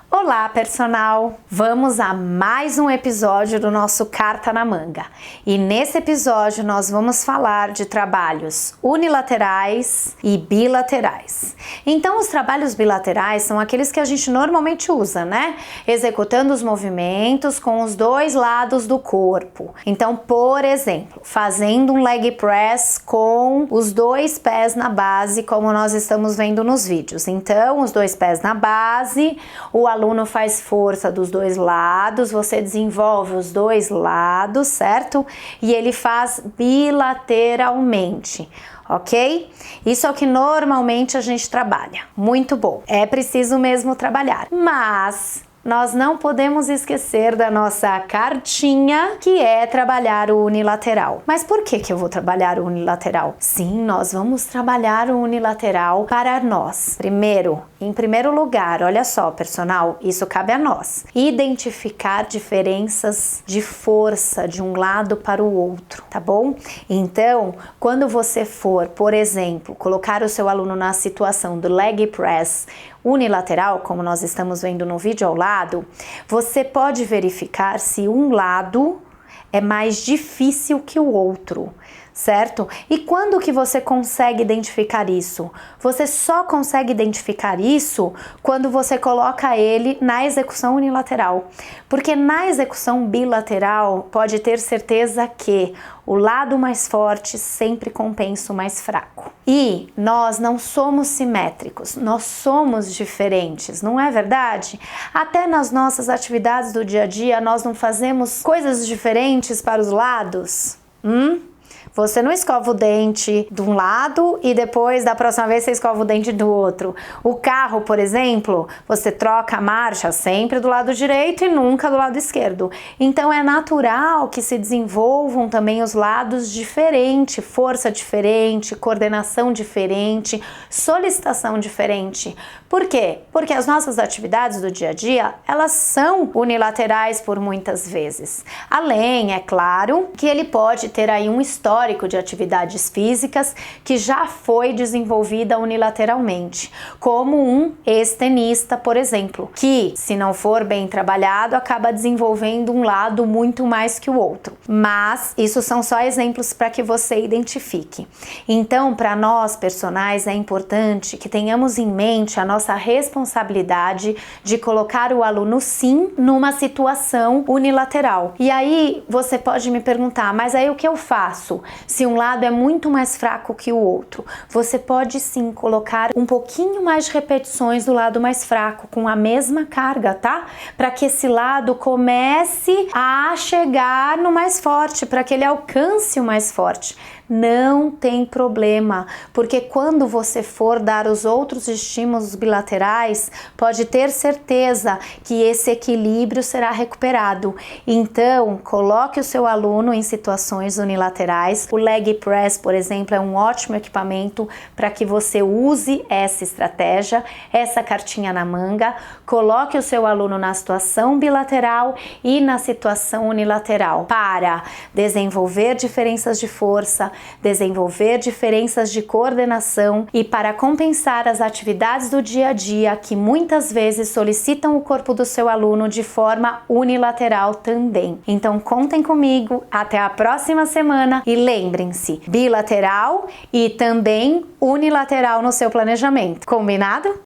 Olá, personal! Vamos a mais um episódio do nosso Carta na Manga. E nesse episódio nós vamos falar de trabalhos unilaterais e bilaterais. Então, os trabalhos bilaterais são aqueles que a gente normalmente usa, né? Executando os movimentos com os dois lados do corpo. Então, por exemplo, fazendo um leg press com os dois pés na base, como nós estamos vendo nos vídeos. Então, os dois pés na base, o aluno faz força dos dois lados, você desenvolve os dois lados, certo? E ele faz bilateralmente, ok? Isso é o que normalmente a gente trabalha. Muito bom. É preciso mesmo trabalhar. Mas nós não podemos esquecer da nossa cartinha, que é trabalhar o unilateral. Mas por que eu vou trabalhar o unilateral? Sim, nós vamos trabalhar o unilateral para nós. Primeiro, em primeiro lugar, olha só, personal, isso cabe a nós. Identificar diferenças de força de um lado para o outro, tá bom? Então, quando você for, por exemplo, colocar o seu aluno na situação do leg press unilateral, como nós estamos vendo no vídeo ao lado, você pode verificar se um lado é mais difícil que o outro, certo? E quando que você consegue identificar isso? Você só consegue identificar isso quando você coloca ele na execução unilateral. Porque na execução bilateral, pode ter certeza que o lado mais forte sempre compensa o mais fraco. E nós não somos simétricos, nós somos diferentes, não é verdade? Até nas nossas atividades do dia a dia, nós não fazemos coisas diferentes para os lados? Você não escova o dente de um lado e depois, da próxima vez, você escova o dente do outro. O carro, por exemplo, você troca a marcha sempre do lado direito e nunca do lado esquerdo. Então, é natural que se desenvolvam também os lados diferentes, força diferente, coordenação diferente, solicitação diferente. Por quê? Porque as nossas atividades do dia a dia, elas são unilaterais por muitas vezes. Além, é claro, que ele pode ter aí um histórico de atividades físicas que já foi desenvolvida unilateralmente, como um ex-tenista, por exemplo, que, se não for bem trabalhado, acaba desenvolvendo um lado muito mais que o outro. Mas isso são só exemplos para que você identifique. Então, para nós, personagens, é importante que tenhamos em mente a nossa responsabilidade de colocar o aluno, sim, numa situação unilateral. E aí, você pode me perguntar, mas aí o que eu faço? Se um lado é muito mais fraco que o outro, você pode sim colocar um pouquinho mais de repetições do lado mais fraco, com a mesma carga, tá? Para que esse lado comece a chegar no mais forte, para que ele alcance o mais forte. Não tem problema, porque quando você for dar os outros estímulos bilaterais, pode ter certeza que esse equilíbrio será recuperado. Então, coloque o seu aluno em situações unilaterais. O leg press, por exemplo, é um ótimo equipamento para que você use essa estratégia, essa cartinha na manga. Coloque o seu aluno na situação bilateral e na situação unilateral para desenvolver diferenças de força, desenvolver diferenças de coordenação e para compensar as atividades do dia a dia que muitas vezes solicitam o corpo do seu aluno de forma unilateral também. Então contem comigo, até a próxima semana e lembrem-se, bilateral e também unilateral no seu planejamento. Combinado?